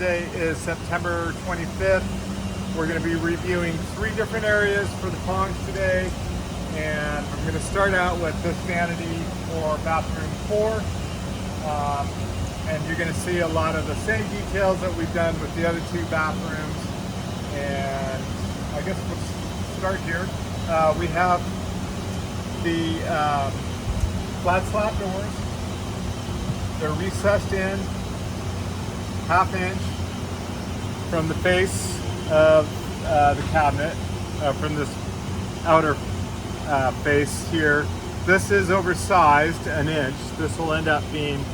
Today is September 25th. We're going to be reviewing 3 different areas for the Pongs today. And I'm going to start out with this vanity for bathroom 4. And you're going to see a lot of the same details that we've done with the other 2 bathrooms. And I guess we'll start here. We have the flat slat doors. They're recessed in ½ inch from the face of the cabinet, from this outer face here. This is oversized an inch. This will end up being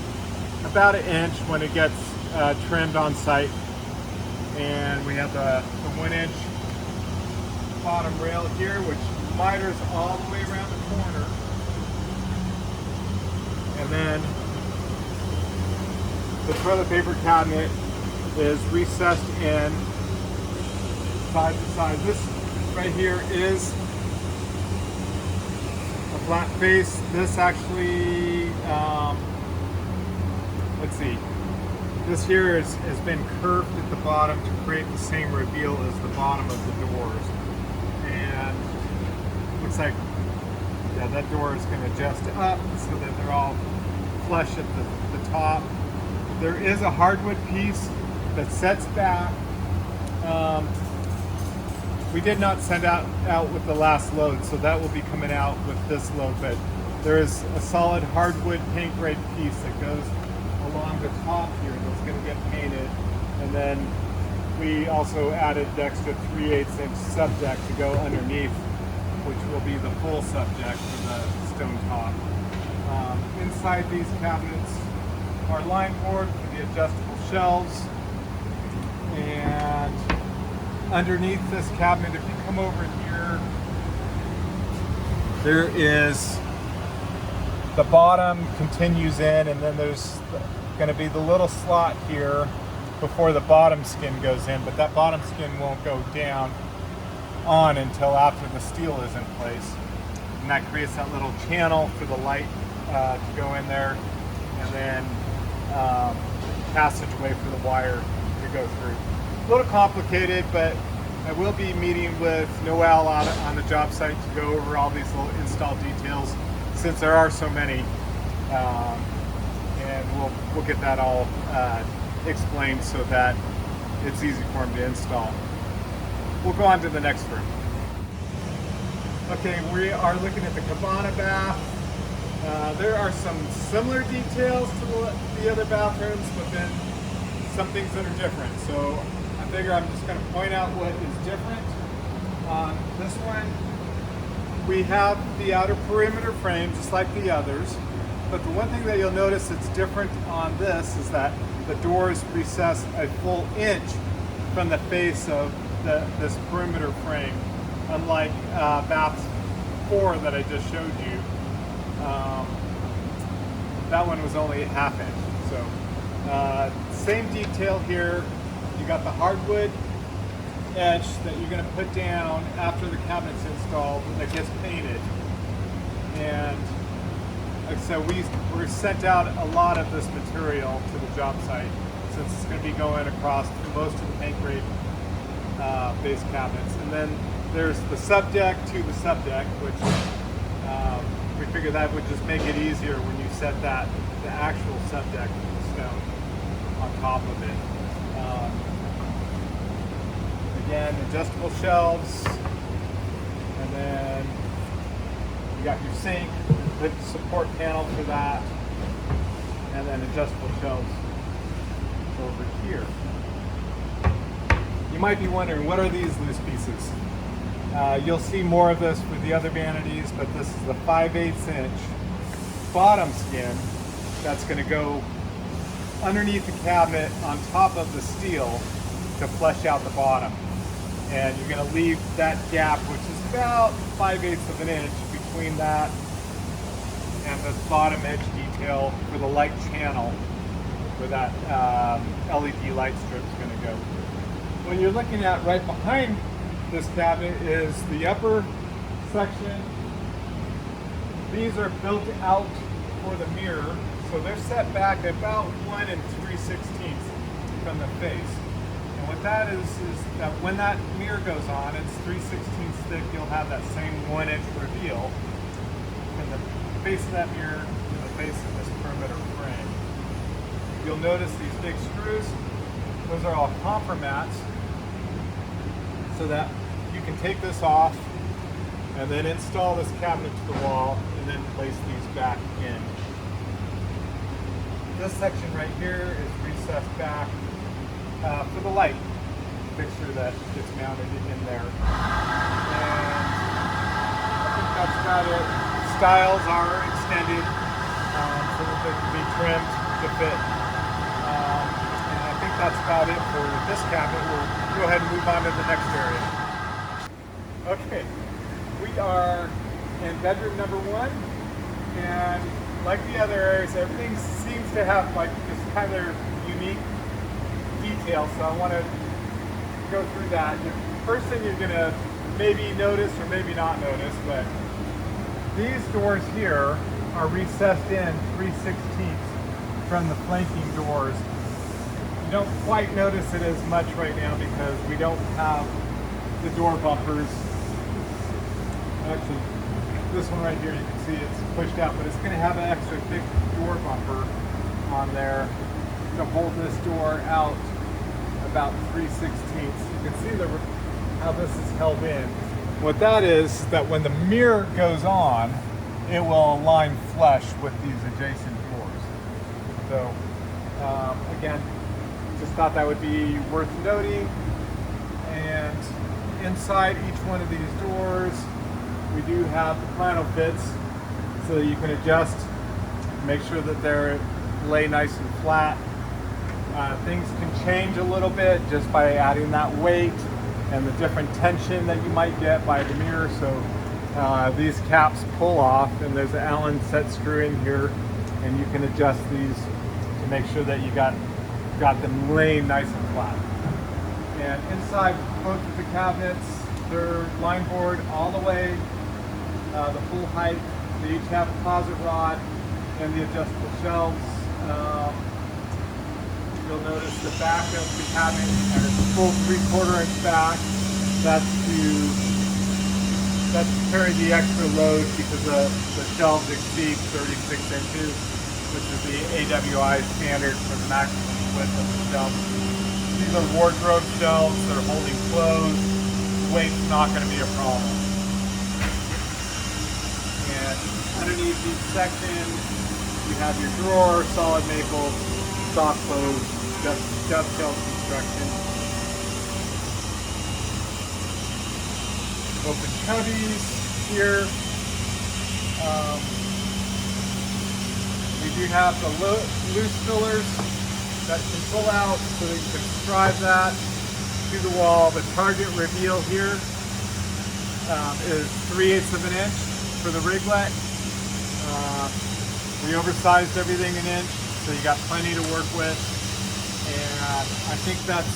about an inch when it gets trimmed on site. And we have the 1 inch bottom rail here, which miters all the way around the corner. And then the toilet paper cabinet is recessed in side to side. This right here is a flat face. This actually, let's see, this here has been curved at the bottom to create the same reveal as the bottom of the doors. And looks like, yeah, that door is going to adjust up so that they're all flush at the top. There is a hardwood piece that sets back. We did not send out with the last load, so that will be coming out with this load, but there is a solid hardwood paint grade piece that goes along the top here that's going to get painted. And then we also added the extra 3/8 inch subdeck to go underneath, which will be the full subdeck for the stone top. Inside these cabinets are line board for the adjustable shelves. And underneath this cabinet, if you come over here, there is the bottom continues in, and then there's going to be the little slot here before the bottom skin goes in, but that bottom skin won't go down on until after the steel is in place. And that creates that little channel for the light to go in there, and then passageway for the wire to go through. A little complicated, but I will be meeting with Noel on the job site to go over all these little install details, since there are so many, and we'll get that all explained so that it's easy for him to install. We'll go on to the next room. Okay, we are looking at the cabana bath. There are some similar details to the other bathrooms, but then some things that are different. So I figure I'm just going to point out what is different. On this one, we have the outer perimeter frame just like the others, but the one thing that you'll notice that's different on this is that the doors recess a full inch from the face of this perimeter frame, unlike bath 4 that I just showed you. That one was only ½ inch. So same detail here. You got the hardwood edge that you're going to put down after the cabinet's installed that gets painted. And like I said, we sent out a lot of this material to the job site, since it's going to be going across most of the paint grade base cabinets. And then there's the subdeck to the subdeck, which we figured that would just make it easier when you set the actual subdeck with the stone on top of it. Again, adjustable shelves, and then you got your sink, the support panel for that, and then adjustable shelves over here. You might be wondering, what are these loose pieces? You'll see more of this for the other vanities, but this is the 5/8 inch bottom skin that's going to go underneath the cabinet on top of the steel to flush out the bottom. And you're going to leave that gap, which is about 5/8 of an inch, between that and the bottom edge detail for the light channel where that LED light strip is going to go. What you're looking at right behind this cabinet is the upper section. These are built out for the mirror, so they're set back about 1 3/16 from the face. And what that is that when that mirror goes on, it's 3/16 thick, you'll have that same 1-inch reveal from the face of that mirror to the face of this perimeter frame. You'll notice these big screws, those are all compromat, so that you can take this off and then install this cabinet to the wall and then place these back in. This section right here is recessed back for the light fixture that gets mounted in there. And I think that's about it. Stiles are extended so that they can be trimmed to fit. And I think that's about it for this cabinet. We'll go ahead and move on to the next area. Okay, we are in bedroom number 1, and like the other areas, everything seems to have like this kind of unique detail, so I want to go through that. The first thing you're going to maybe notice or maybe not notice, but these doors here are recessed in 3/16 from the flanking doors. You don't quite notice it as much right now because we don't have the door bumpers. Actually, this one right here, you can see it's pushed out, but it's going to have an extra thick door bumper on there to hold this door out about 3/16. You can see how this is held in. What that is that when the mirror goes on, it will align flush with these adjacent doors. So again, just thought that would be worth noting. And inside each one of these doors, we do have the plano fits so that you can adjust, make sure that they're lay nice and flat. Things can change a little bit just by adding that weight and the different tension that you might get by the mirror. So these caps pull off, and there's an Allen set screw in here, and you can adjust these to make sure that you got them laying nice and flat. And inside both of the cabinets, they're line board all the way, the full height. They each have a closet rod and the adjustable shelves. You'll notice the back of the cabinet, and it's a full 3/4 inch back. That's to carry the extra load because the shelves exceed 36 inches, which is the AWI standard for the maximum width of the shelf. These are wardrobe shelves. They're holding clothes. Weight's not going to be a problem. And underneath each section, you have your drawer, solid maple, soft close, dovetail construction. Open cubbies here. We do have the loose fillers that can pull out so that you can drive that to the wall. The target reveal here is 3/8 of an inch for the riglet. We oversized everything an inch, so you got plenty to work with. And I think that's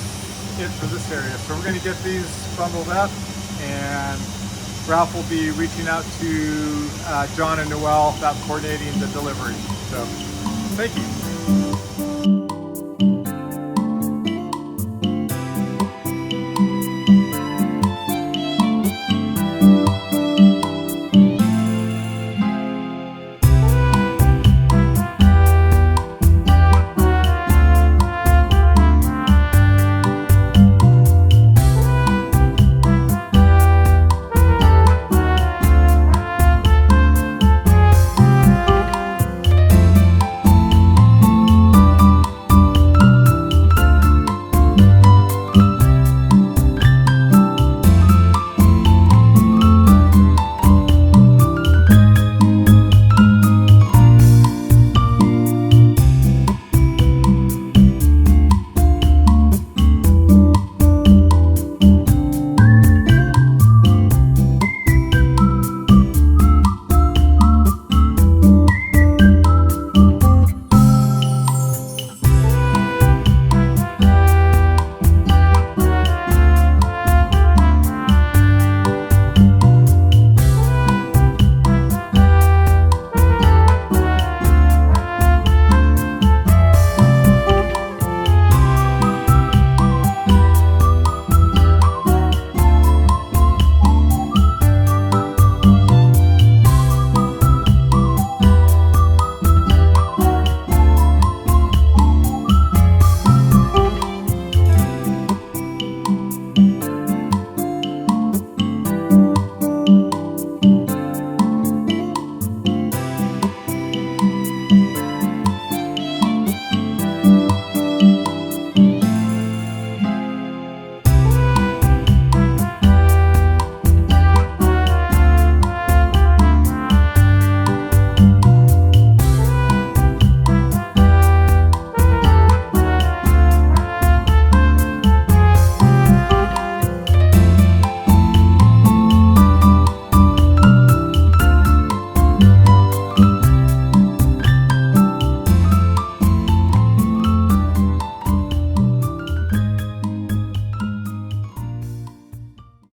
it for this area. So we're going to get these bundled up, and Ralph will be reaching out to John and Noel about coordinating the delivery. So thank you.